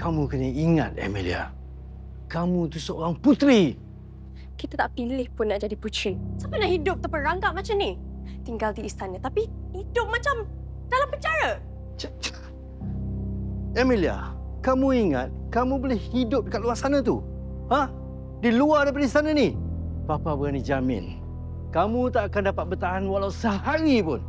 Kamu kena ingat, Amelia. Kamu tu seorang puteri. Kita tak pilih pun nak jadi puteri. Siapa nak hidup terperangkap macam ni? Tinggal di istana tapi hidup macam dalam penjara. Amelia, kamu ingat kamu boleh hidup dekat luar sana tu? Ha? Di luar daripada istana ni? Papa berani jamin, kamu tak akan dapat bertahan walau sehari pun.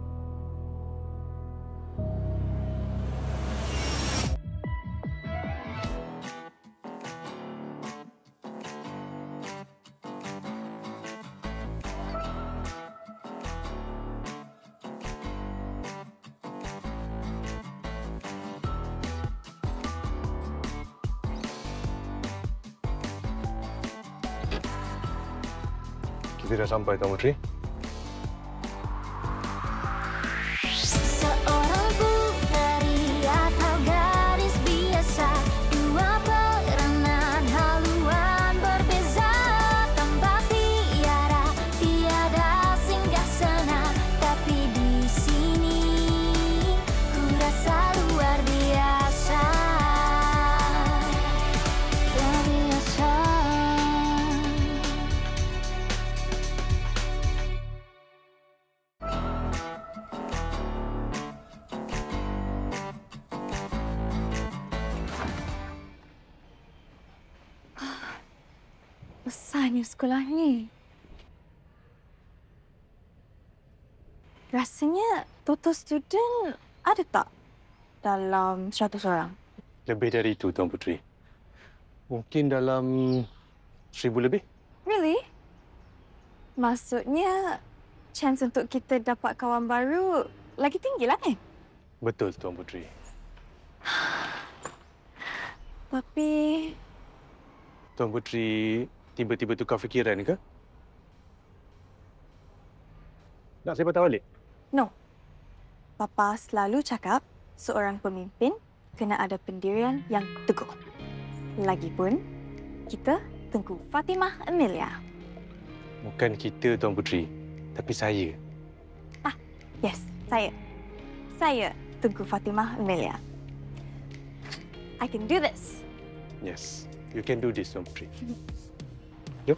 Kita dah sampai, Tuan Puteri. Seorang puteri atau gadis biasa, dua peranan haluan berbeza, tambah tiara, tiada singgah sana, tapi di sini ku rasa luar biasa, luar biasa. Besarnya sekolah ni. Rasanya total student ada tak dalam 100 orang? Lebih dari itu, Tuan Puteri. Mungkin dalam 1000 lebih. Really? Maksudnya chance untuk kita dapat kawan baru lagi tinggi lah kan? Betul, Tuan Puteri. Tapi Tuan Puteri tiba-tiba tukar fikiran ke? Nak saya patah balik? no. Papa selalu cakap seorang pemimpin kena ada pendirian yang teguh. Lagipun, kita Tengku Fatimah Amelia. Bukan kita, Tuan Puteri. Tapi saya. Yes, saya. Saya Tengku Fatimah Amelia. I can do this. Yes, you can do this, Tuan Puteri. Yuk.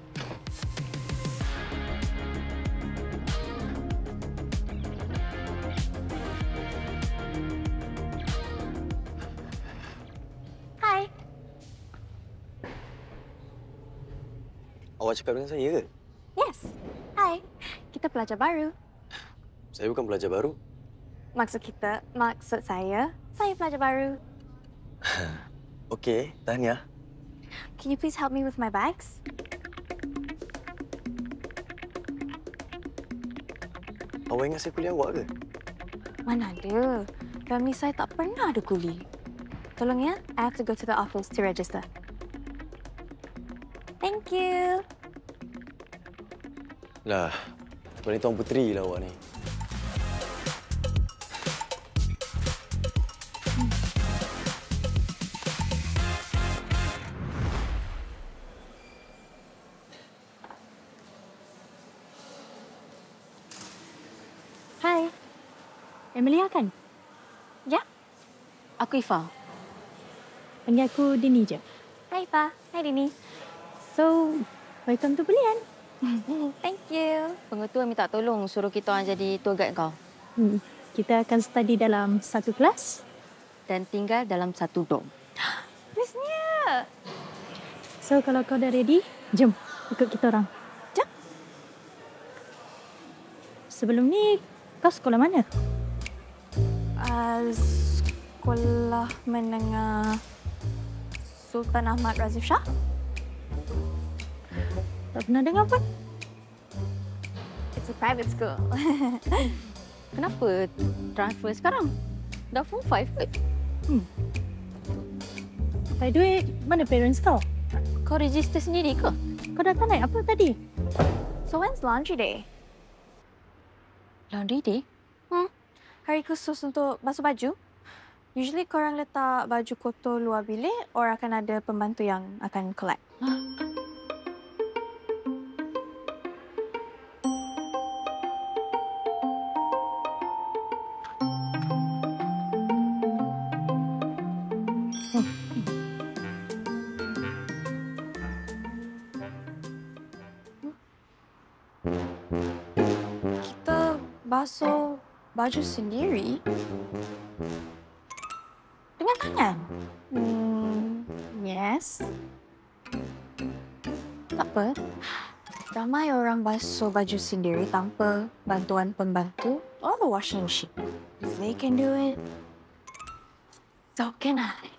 Hai. Awak cakap dengan saya ke? Yes. Hai. Kita pelajar baru. Saya bukan pelajar baru. Maksud saya pelajar baru. Okey, tahniah. Can you please help me with my bags? Awak ingat saya kuliah awak ke? Mana ada. Family saya tak pernah ada kuli. Tolong ya, I have to go to the office to register. Thank you. Lah, sebenarnya Tuan Puteri lah awak ni. Hai. Amelia kan? Ya. Aku Ifa. Panggil aku Dini je. Hai, Pa. Hai, Dini. So, welcome to Belian. Thank you. Pengetua minta tolong suruh kita orang jadi tour guide kau. Kita akan study dalam satu kelas dan tinggal dalam satu dorm. Bestnya. So, kalau kau dah ready, jom ikut kita orang. Jom. Sebelum ni, kau sekolah mana? Sekolah Menengah Sultan Ahmad Razif Shah. Tak pernah dengar pun. It's a private school. Kenapa transfer sekarang? Dah form 5 ke? By the way, mana parents kau? Kau register sendiri ke? Kau datang naik apa tadi? So when's laundry day? Laundry day? Hari khusus untuk basuh baju. Usually korang letak baju kotor luar bilik or akan ada pembantu yang akan collect. Kita basuh baju sendiri dengan tangan. Yes. Tak apa. Ramai orang basuh baju sendiri tanpa bantuan pembantu or the washing machine. If they can do it, so can I.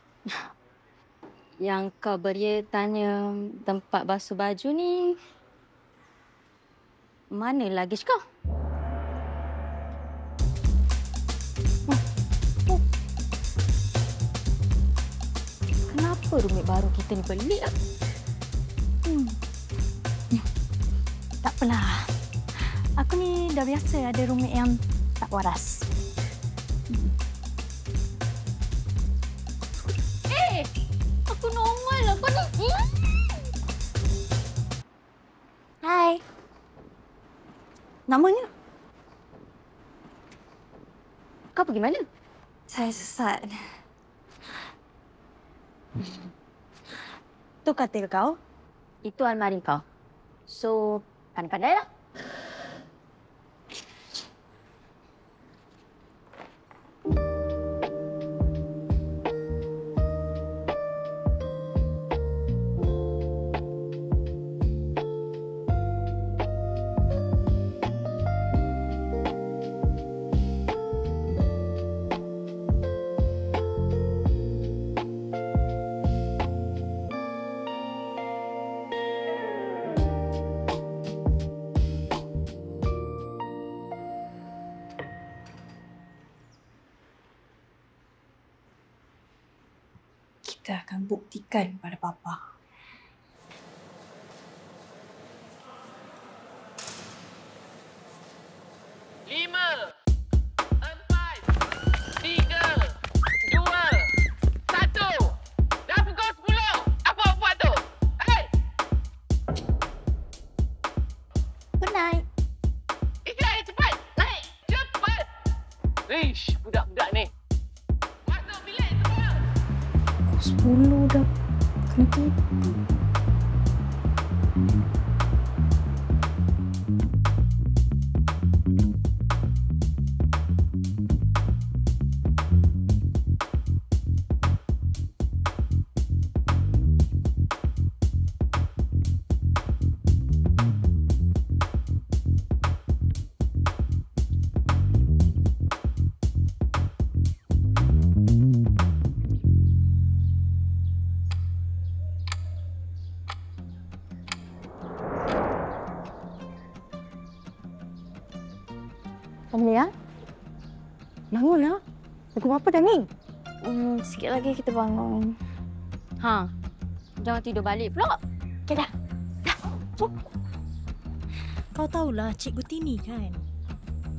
Yang kau beria tanya tempat basuh baju ni, mana luggage kau? Kenapa rumit baru kita ni pelik? Tak apalah. Aku ni dah biasa ada roommate yang tak waras. Aku normal lah. Kau ni... Hai. Namanya? Kau pergi mana? Saya sesat. Tu katil kau? Itu almari kau. So, pandai-pandailah. Kita akan buktikan pada Papa. Lima, 4, 3, 2, 1. Dah pukul 10. Apa buat tu? Hei! Good night. Ikrai, cepat! Naik! Cepat! Ish, budak-budak ni. Masuk bilik semua! 10 dah kena tidur. Amelia? Bangunlah. Pukul berapa dah ni? Sikit lagi kita bangun. Ha. Jangan tidur balik pula. Okay dah. Kau tahulah Cikgu Tini kan?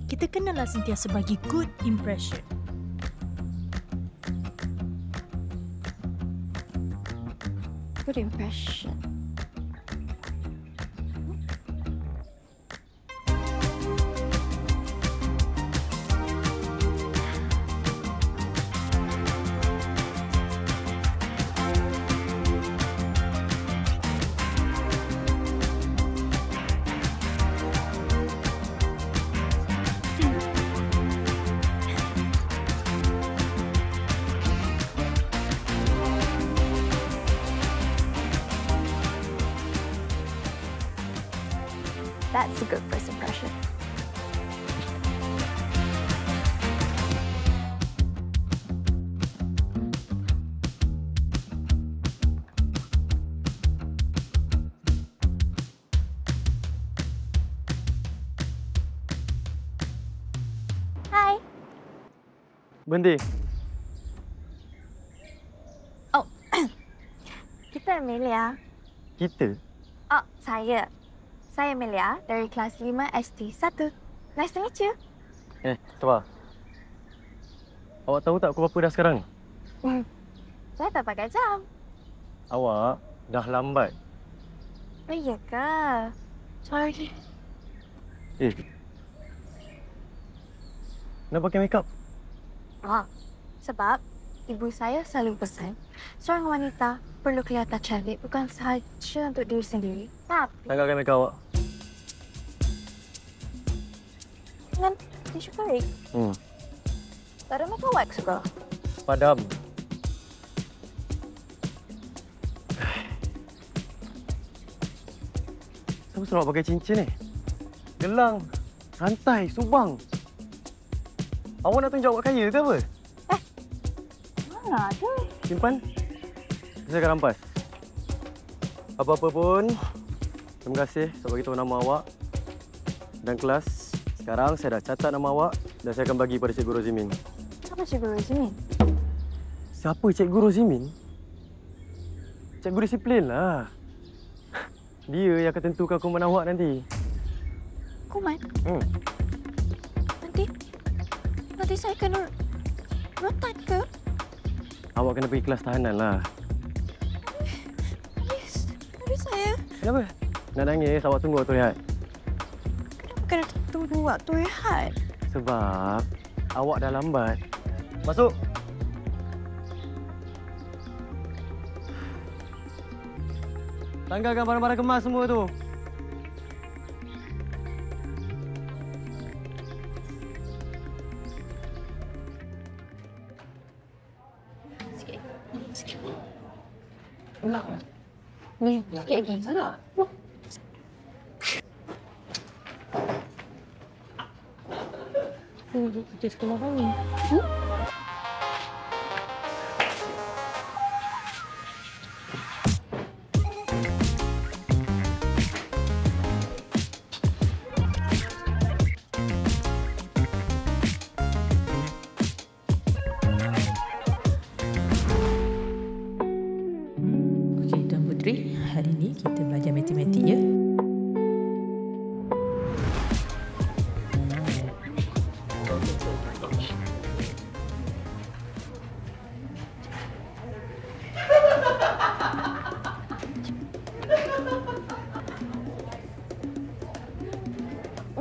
Kita kenalah sentiasa bagi good impression. Good impression. That's a good first impression. Hai. Bendi. Oh, kita Amelia. Kita? Oh, saya. Saya Amelia dari kelas 5 ST1. Nice to meet you. Tuan. Awak tahu tak pukul berapa dah sekarang? Saya tak pakai jam. Awak dah lambat. Oh, iya ke? Sorry. Nak pakai makeup? Sebab ibu saya selalu pesan, seorang wanita perlu kelihatan cantik bukan sahaja untuk diri sendiri, tapi Tanggalkan makeup awak. Dengan tisu kering. Tak ada makan wax ke? Padam. Siapa suruh awak pakai cincin ni? Gelang, rantai, subang. Awak nak tunjuk awak kaya ke apa? Mana ada? Simpan. Saya akan rampas. Apa-apa pun, terima kasih sebab bagi tahu nama awak dan kelas. Sekarang saya dah catat nama awak dan saya akan bagi pada Cikgu Rozimin. Siapa Cikgu Rozimin? Siapa Cikgu Rozimin? Cikgu disiplin lah. Dia yang akan tentukan kuman awak nanti. Kuman? Nanti saya kena rotan ke? Awak kena pergi kelas tahanan lah. Habis saya. Kenapa? Nak nangis, awak tunggu waktu rehat. Kenapa kena tunggu waktu rehat? Sebab awak dah lambat. Masuk. Tanggalkan barang-barang kemas semua tu. Ni, sikit lagi. Salah. Kita sekolah kami. Okey, Tuan Putri, hari ini kita belajar matematik ya.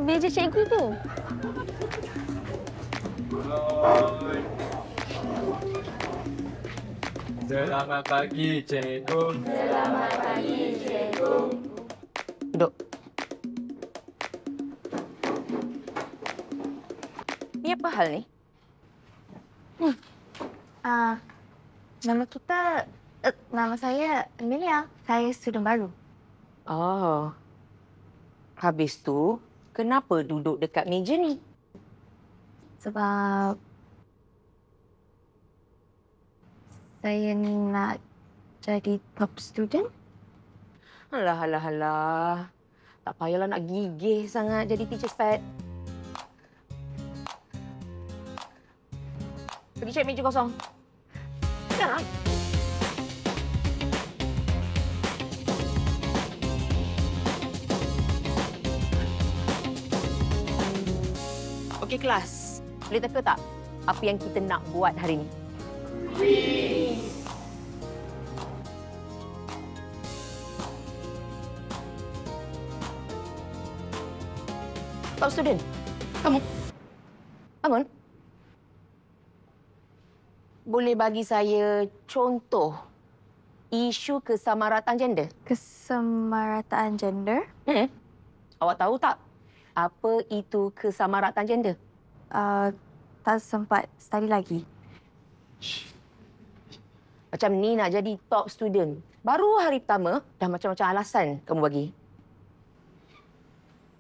Meja cikgu tu. Selamat pagi, Cikgu. Duduk. Ni apa hal ni? Nama kita... nama saya Amelia. Saya student baru. Oh. Habis tu, kenapa duduk dekat meja ni? Sebab... saya nak jadi top student. Alah. Tak payahlah nak gigih sangat jadi teacher fat. Pergi cek meja kosong. Jangan. Okey kelas, boleh teka tak apa yang kita nak buat hari ni? Top student, kamu bangun. Boleh bagi saya contoh isu kesamarataan gender? Kesamarataan gender? Awak tahu tak apa itu kesamarataan gender? Tak sempat study lagi. Macam ni nak jadi top student. Baru hari pertama, dah macam-macam alasan kamu bagi.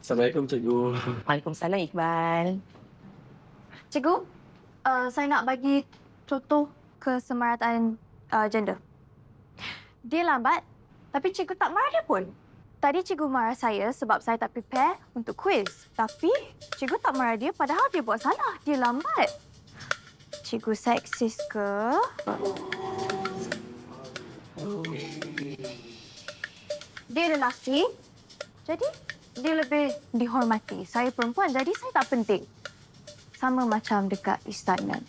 Assalamualaikum, Cikgu. Waalaikumsalam, Iqbal. Cikgu, saya nak bagi contoh kesamarataan gender. Dia lambat, tapi cikgu tak marah dia pun. Tadi cikgu marah saya sebab saya tak prepare untuk quiz. Tapi cikgu tak marah dia padahal dia buat salah. Dia lambat. Cikgu seksis ke? Dia lelaki, jadi dia lebih dihormati. Saya perempuan, jadi saya tak penting. Sama macam dekat istana.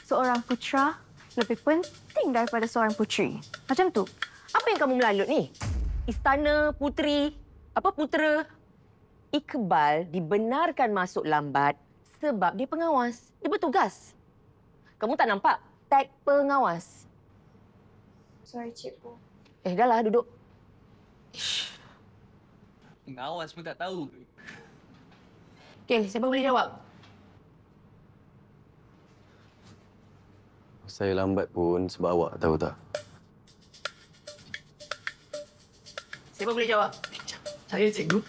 Seorang putera lebih penting daripada seorang puteri. Macam tu. Apa yang kamu melalut ni? Istana, puteri, putera. Iqbal dibenarkan masuk lambat sebab dia pengawas. Dia bertugas. Kamu tak nampak? Tag pengawas. Sorry, cikgu. Dah lah, duduk. Pengawas pun tak tahu. Okey, siapa boleh jawab? Saya lambat pun sebab awak, tahu tak? Siapa boleh jawab? Saya cikgu.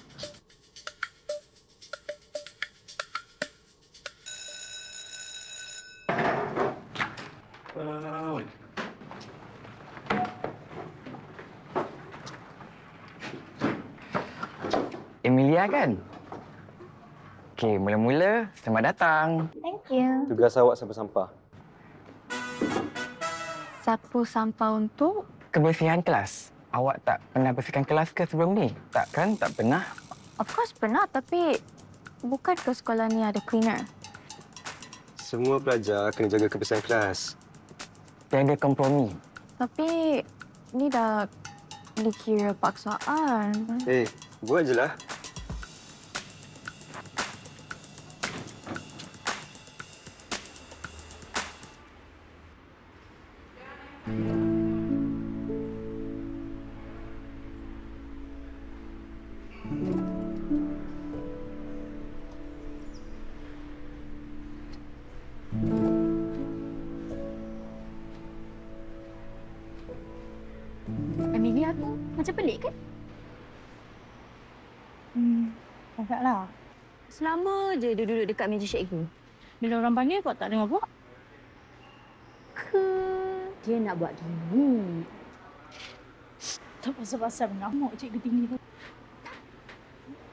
Emilia kan? Okey, mula-mula selamat datang. Thank you. Tugas awak sapu sampah. Sapu sampah untuk? Kebersihan kelas. Awak tak pernah bersihkan kelas ke sebelum ni? Takkan tak pernah? Of course pernah, tapi bukan ke sekolah ni ada cleaner. Semua pelajar kena jaga kebersihan kelas. Tiada kompromi. Tapi ni dah dikira paksaan. Buat je lah. Amelia tu macam pelik kan? Agaklah. Selama je dia duduk dekat meja cikgu. Bila orang panggil kau tak dengar buat? Ke dia nak buat gini? Tak pasal-pasal mengamuk cikgu tinggi tu.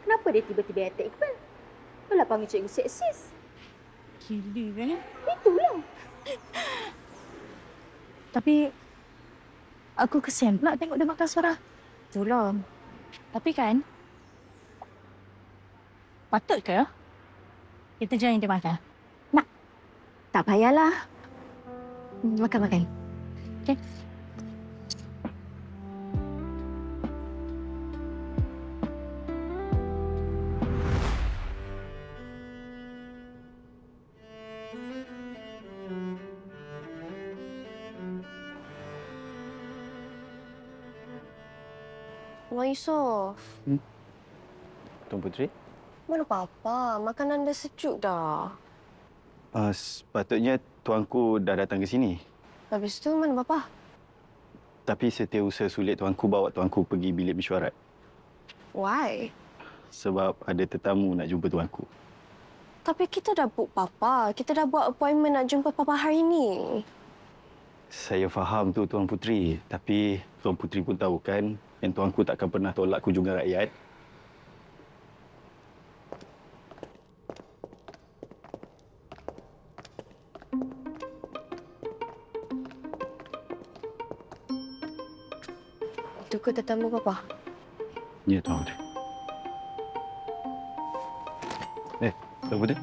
Kenapa dia tiba-tiba attack Iqbal? Apalah panggil cikgu seksis? Gila kan? Itulah. Tapi aku kesian pula tengok dia makan suara. Itulah. Tapi kan, patut ke kita jangan dia makan? Tak payahlah. Makan. Okey. Wah, Yusof. Tuan Puteri? Mana Papa? Makanan dah sejuk dah. Sepatutnya tuanku dah datang ke sini. Habis tu mana Papa? Tapi setiausaha sulit tuanku bawa tuanku pergi bilik mesyuarat. Why? Sebab ada tetamu nak jumpa tuanku. Tapi kita dah book Papa. Kita dah buat appointment nak jumpa Papa hari ni. Saya faham tu Tuan Puteri. Tapi Tuan Puteri pun tahu kan yang tuanku takkan pernah tolak kunjungan rakyat. Itu ke tetamu Papa? Ya, Tuan Puteri. Tuan Puteri?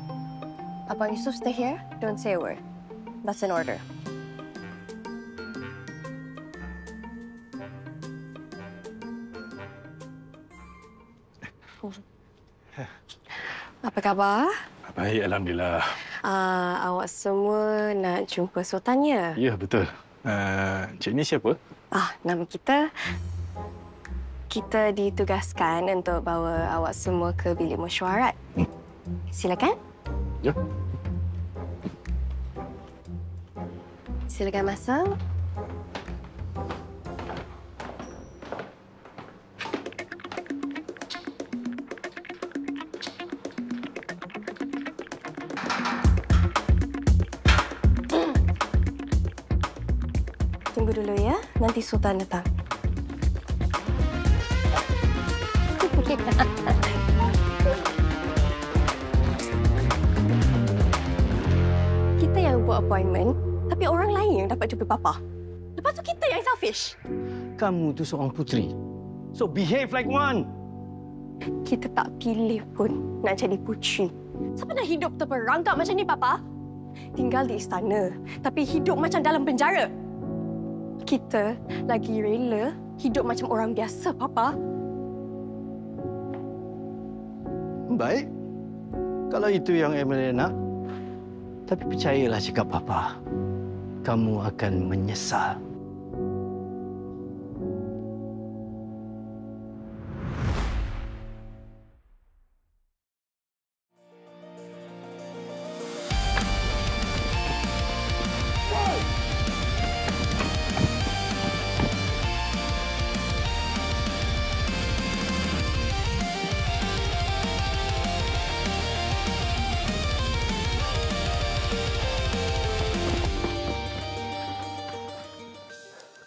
Abang Yusof stay here. Don't say a word. That's an order. Apa khabar? Baik, Alhamdulillah. Awak semua nak jumpa sultannya? Ya, betul. Cik ni siapa? Nama kita... Kita ditugaskan untuk bawa awak semua ke bilik mesyuarat. Silakan. Ya. Silakan masuk. Tunggu dulu ya, nanti Sultan datang. Kita yang buat appointment, tapi orang lain yang dapat jumpa Papa. Lepas tu kita yang selfish. Kamu tu seorang puteri. So behave like one. Kita tak pilih pun nak jadi puteri. Siapa nak hidup terperangkap macam ni, Papa? Tinggal di istana, tapi hidup macam dalam penjara. Kita lagi rela hidup macam orang biasa, Papa. Baik. Kalau itu yang Emilia nak. Tapi percayalah cakap Papa. Kamu akan menyesal.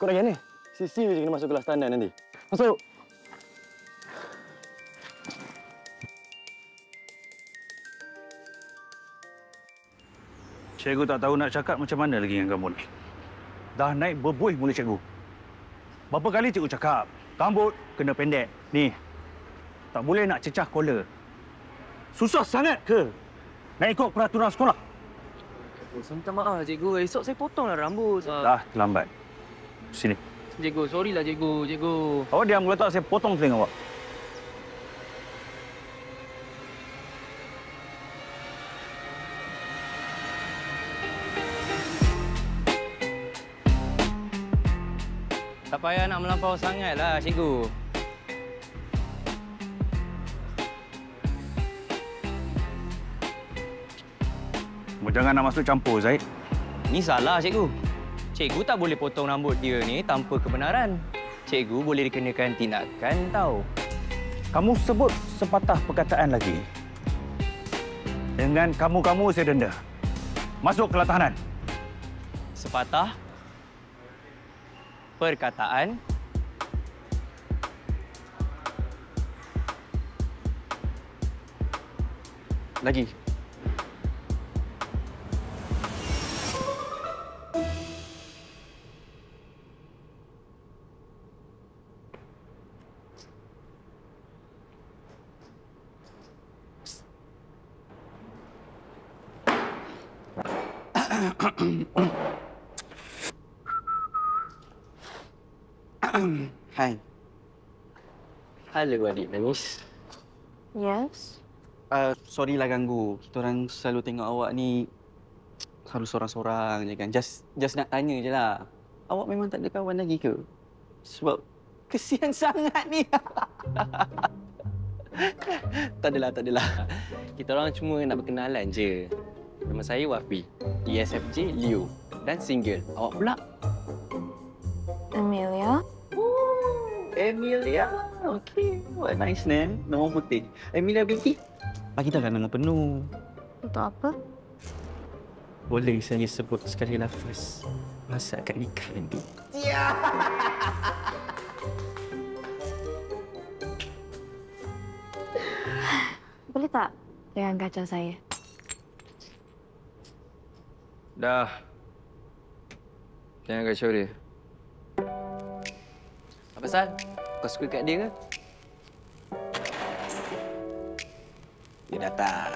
Kau dah ni? Sisi je kena masuk kelas standar nanti. Masuk. Cikgu tak tahu nak cakap macam mana lagi dengan kamu ni. Dah naik berbuih mulut cikgu. Berapa kali cikgu cakap, rambut kena pendek. Ni, tak boleh nak cecah collar. Susah sangat ke nak ikut peraturan sekolah? Saya minta maaf lah, cikgu. Esok saya potonglah rambut. Dah terlambat. Sini. Cikgu, sorry lah cikgu. Cikgu. Awak diam kalau tak saya potong telinga awak. Tak payah nak melampau sangatlah, cikgu. Jangan nak masuk campur, Zaid. Ni salah, cikgu. Cikgu tak boleh potong rambut dia ni tanpa kebenaran. Cikgu boleh dikenakan tindakan tau. Kamu sebut sepatah perkataan lagi. Dengan kamu-kamu saya denda. Masuk kelas tahanan. Sepatah perkataan Lagi. Hai. Halo adik manis. Yes. Sorry lah ganggu. Kita orang selalu tengok awak ni selalu sorang-sorang je kan. Just nak tanya je lah. Awak memang tak ada kawan lagi ke? Sebab kesian sangat ni. Tak adalah. Kita orang cuma nak berkenalan je. Nama saya Wafi. ESFJ Leo. Dan single. Awak pula? Amelia. Emilia. Okey. What nice name. Nama putih. Emilia binti. Bagi tahulah nama penuh. Untuk apa? Boleh saya sebut sekali lafaz masa akad nikah nanti. Ya. Boleh tak jangan kacau saya? dah. Jangan kacau dia. Apa pasal? Kau suka kat dia ke? Dia datang.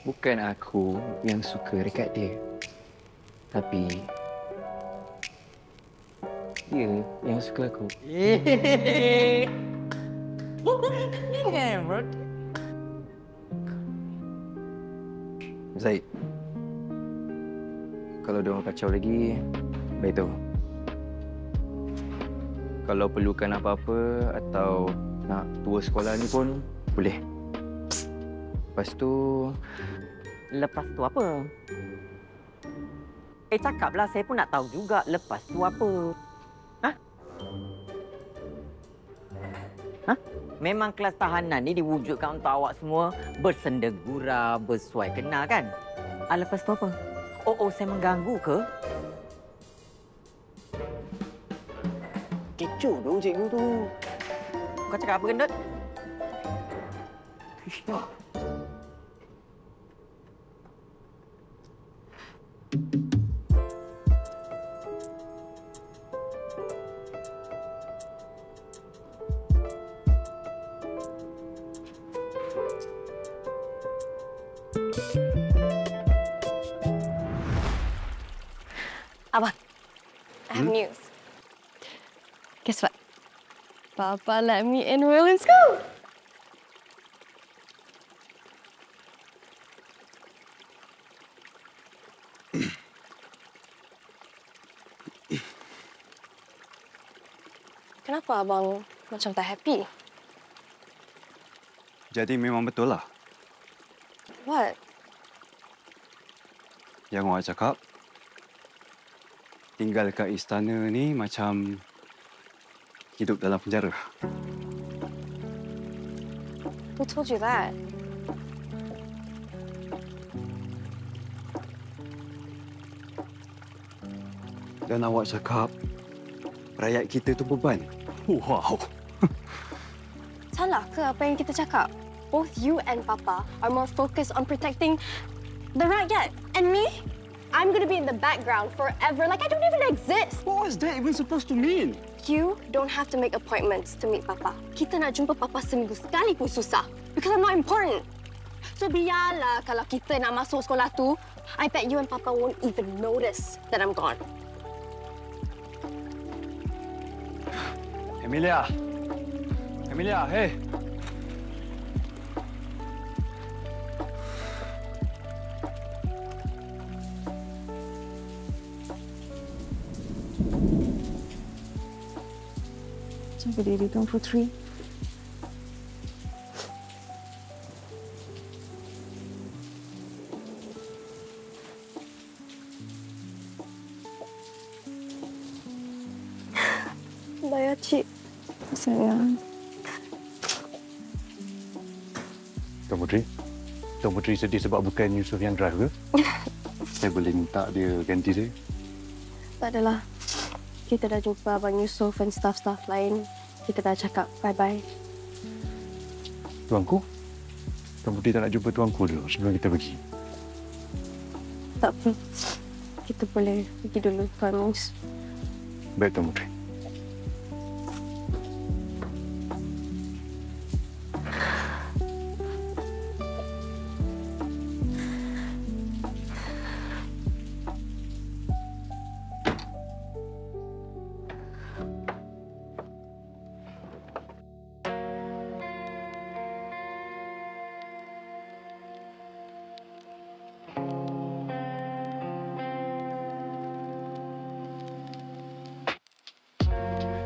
Bukan aku yang suka dekat dia. Tapi dia yang suka aku. Zaid, kalau dia orang kacau lagi, beritahu. Kalau perlukan apa-apa atau nak tua sekolah ni pun boleh. Lepas tu apa? Cakaplah, saya pun nak tahu juga lepas tu apa. Hah? Memang kelas tahanan ni diwujudkan untuk awak semua bersendegura, bersuai kenal kan? Lepas tu apa? Oh, saya mengganggu ke? Kecoh dong cikgu tu. Kau cakap apa, gendut? Abang, I have news. Guess what? Papa let me enroll in school. Kenapa abang macam tak happy? Jadi memang betul lah What? yang awak cakap. Tinggal kat istana ni macam hidup dalam penjara. Who told you that? Dan awak cakap rakyat kita tu beban. Wow. Salah ke apa yang kita cakap? Both you and Papa are more focused on protecting the rakyat. And me? I'm going to be in the background forever like I don't even exist. What was that even supposed to mean? You don't have to make appointments to meet Papa. Kita nak jumpa Papa seminggu sekali pun susah. Because I'm not important. So biarlah kalau kita nak masuk sekolah tu, I bet you and Papa won't even notice that I'm gone. Emilia. Emilia, hey. Jaga diri Tuan Putri. Bye, Cik. Sayang. Tuan Putri? Tuan Putri sedih sebab bukan Yusof yang drive ke? Saya boleh minta dia ganti saya? Tak adalah. Kita dah jumpa Abang Yusof dan staff-staff lain. Kita dah cakap bye-bye. Tuanku? Tuan Putri tak nak jumpa tuanku dulu sebelum kita pergi? Tak apa. Kita boleh pergi dulu, Tuan Mus. Baik, Tuan Putri.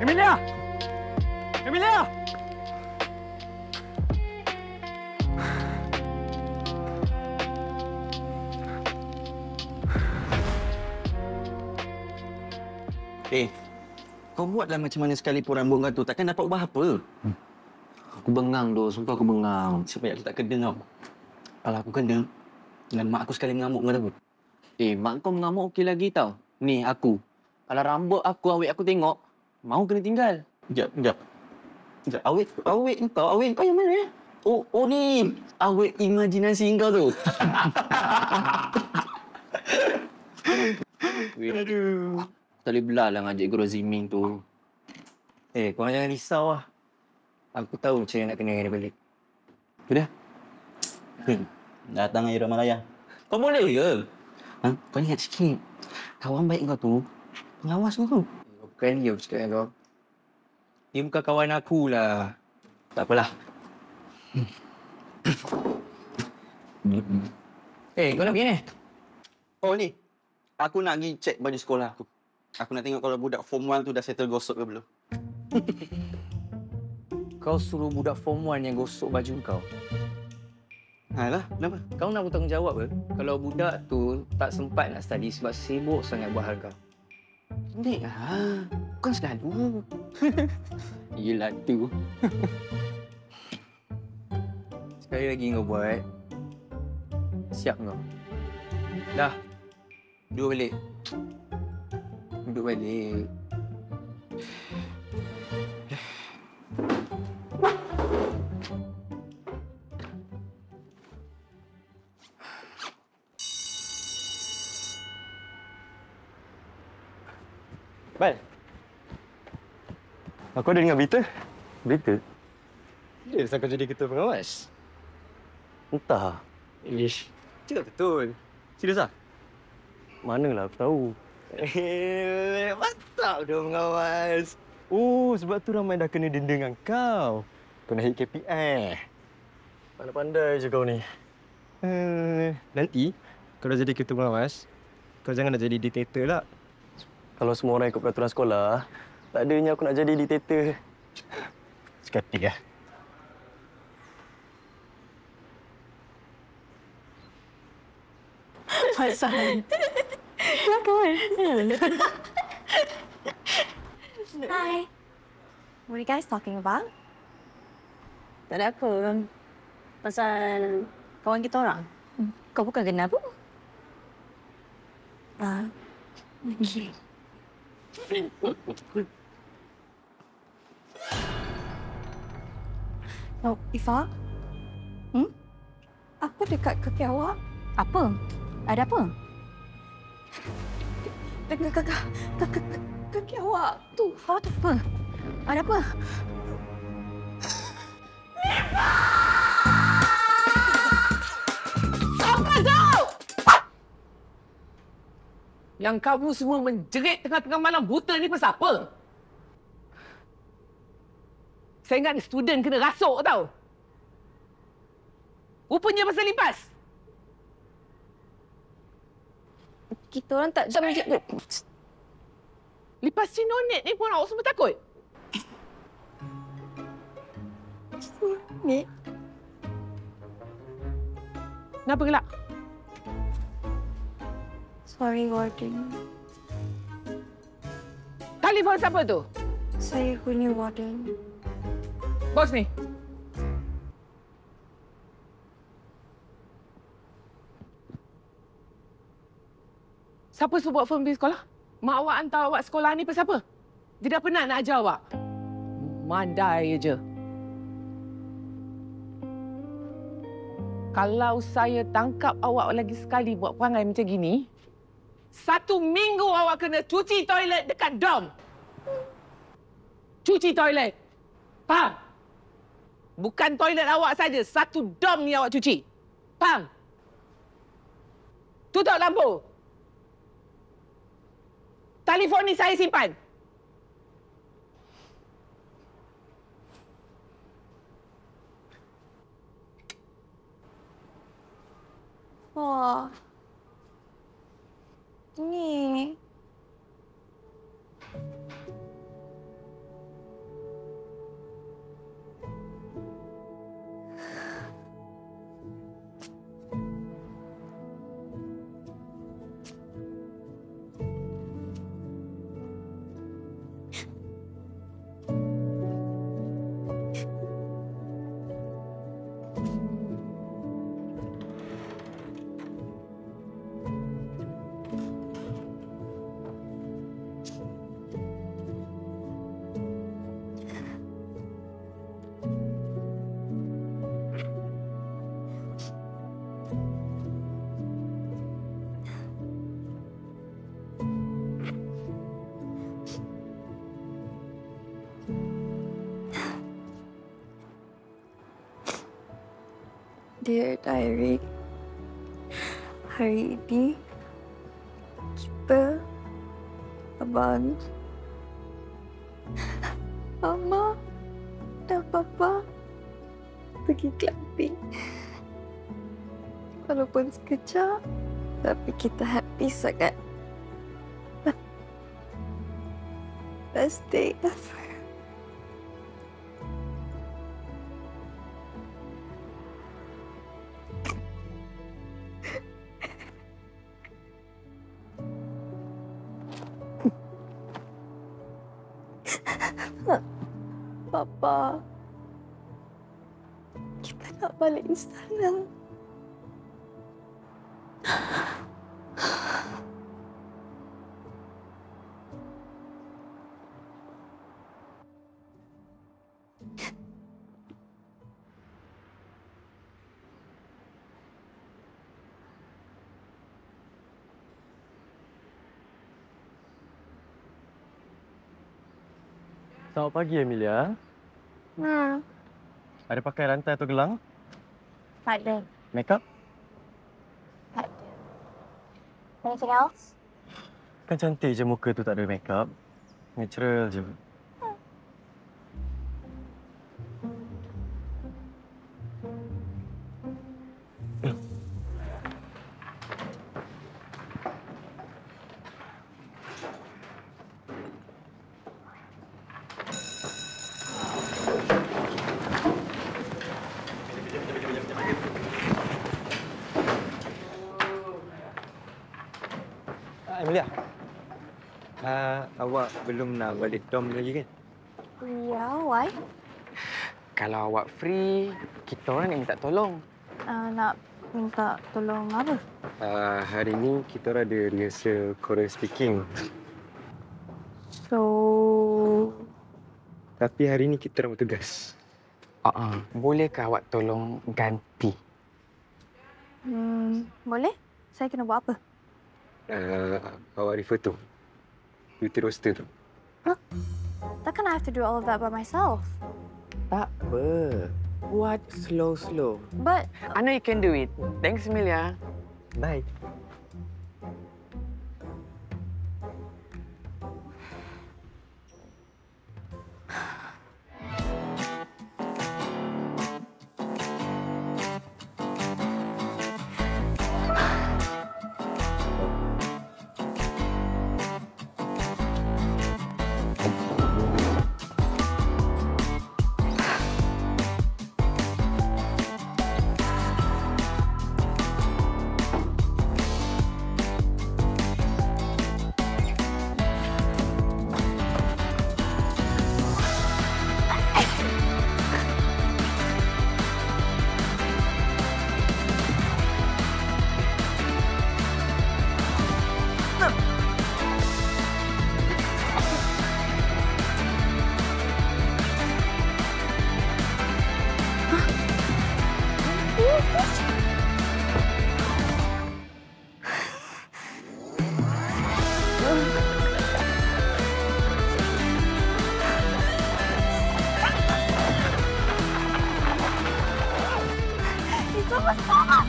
Emilia! Emilia! Kau buatlah macam mana sekalipun rambut kau tu, takkan dapat ubah apa. Aku bengang tu, sumpah aku bengang. Supaya aku tak kena kau. Kalau aku kena, dengan mak aku sekali mengamuk kau tahu. Mak kau mengamuk okey lagi tau. Ni aku. Kalau rambut aku awet aku tengok, mau kena tinggal. Sekejap. Awet kau yang mana? Oh ni. Awet imajinasi kau tu. Aduh. Tak boleh belah lah ngajak Guru Ziming tu. Korang jangan risau lah. Aku tahu macam mana nak kena dia balik. Sudah? Datang air Ramah Raya. Kau boleh ke? Kau ingat sikit. Kawan baik kau tu, pengawas kau. Bukan dia cakap dengan kau. Dia bukan kawan aku lah. Tak apalah. Kau nak pergi ni? Oh ni. Aku nak pergi cek baju sekolah aku. Aku nak tengok kalau budak Form 1 tu dah settle gosok ke belum. Kau suruh budak Form 1 yang gosok baju kau? Alah, kenapa? Kau nak bertanggungjawab ke? Kalau budak tu tak sempat nak study sebab sibuk sangat buat hal kau. Nek lah. Bukan selalu. Yelah tu. Sekali lagi kau buat. Siap kau? Dah. Duduk balik. Duduk balik. Bal. Aku ada dengar berita. Berita? Dia kau jadi ketua pengawas. Entah. Ish. Cakap betul. Serius ah? Manalah aku tahu. Mantap dia pengawas. Oh, sebab tu ramai dah kena denda dengan kau. Kau nak hit KPI. Pandai-pandai je kau ni. Nanti, kau dah jadi ketua pengawas, kau jangan nak jadi diktator lah. Kalau semua orang ikut peraturan sekolah, tak adanya aku nak jadi diktator. Sekati lah. Pasal. Kawan. Hi. What are you guys talking about? Tak ada apa. Pasal kawan kita orang. Kau bukan kenal pun. Okay. Oh, Ifa? Apa dekat kaki awak? Apa? Ada apa? Kaki awak tu. Apa? Ada apa? Siapa kau? Yang kamu semua menjerit tengah-tengah malam buta ni pasal apa? Saya ingat student kena rasuk tau. Rupanya pasal lipas. Kita orang tak jam je. Lipas Cinonet ni pun awak semua takut? Ni. Kenapa gelak? Sorry, Warden. Telefon siapa tu? Saya punya Warden. Bos ni. Siapa suruh buat form di sekolah? Mak awak hantar awak sekolah ni pasal apa? Dia dah penat nak ajar awak. Mandai je. Kalau saya tangkap awak lagi sekali buat perangai macam gini, 1 minggu awak kena cuci toilet dekat dom. Cuci toilet. Faham? Bukan toilet awak saja, 1 dom ni awak cuci. Faham? Tutup lampu. Telefon ni saya simpan. Wah. Ni. Dear Diary, hari ini kita, Abang, Mama dan Papa pergi camping. Walaupun sekejap, tapi kita happy sangat. Best day ever. Papa, kita nak balik istana. Selamat pagi, Amelia. Ada pakai rantai atau gelang? Tak ada. Make up? Tak ada. Anything else? Kan cantik je muka tu tak ada make up. Natural je. Amelia, awak belum nak balik dorm lagi kan? Ya, why? Kalau awak free, kita orang nak minta tolong. Nak minta tolong apa? Hari ni kita orang ada rehearsal Korean speaking. So, Tapi hari ni kita orang bertugas. Bolehkah awak tolong ganti? Boleh? Saya kena buat apa? Awak refer tu. Duty roster tu. Takkan I have to do all of that by myself? Tak apa. Buat slow-slow. But... I know you can do it. Thanks, Amelia. Bye.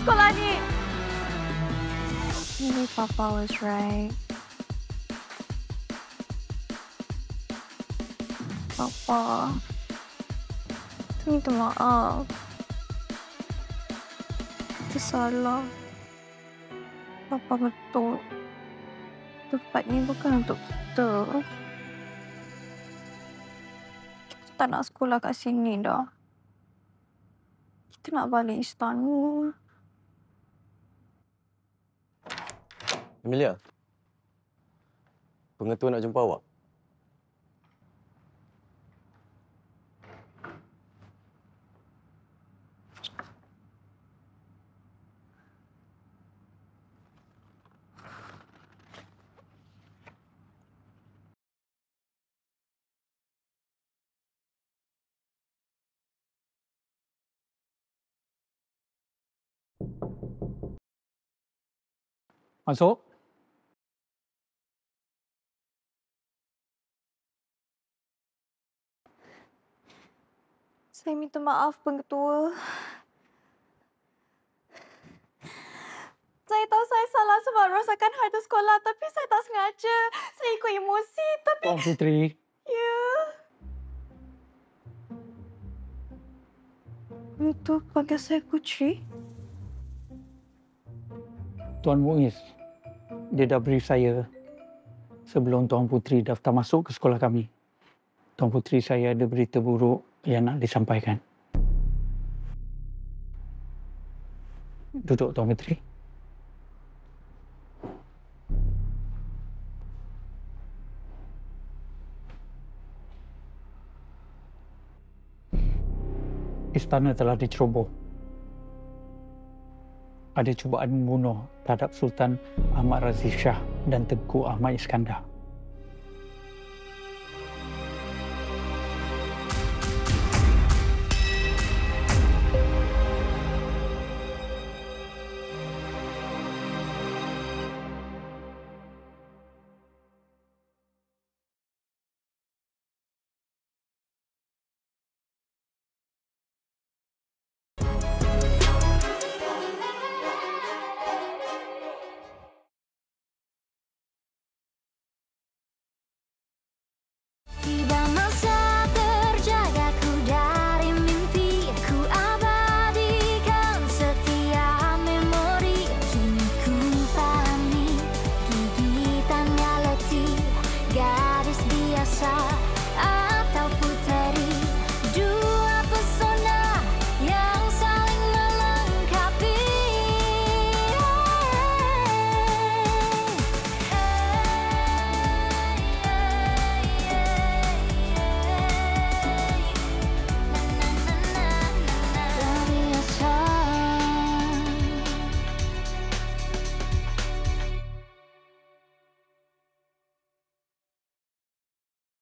Sekolah ni. Maybe Papa was right. Papa, minta maaf. Kita salah. Papa betul. Tempat ni bukan untuk kita. Kita tak nak sekolah kat sini dah. Kita nak balik istana. Amelia, pengetua nak jumpa awak. Masuk. Saya minta maaf, Pengetua. Saya tahu saya salah sebab rosakkan harta sekolah, tapi saya tak sengaja. Saya ikut emosi, tapi... Tuan Putri. Ya. Itu panggil saya Putri? Tuan Muiz, dia dah brief saya sebelum Tuan Putri daftar masuk ke sekolah kami. Tuan Putri, saya ada berita buruk yang nak disampaikan. Duduk, Tuan Putri. Istana telah diceroboh. Ada cubaan membunuh terhadap Sultan Ahmad Razif Shah dan Tengku Ahmad Iskandar.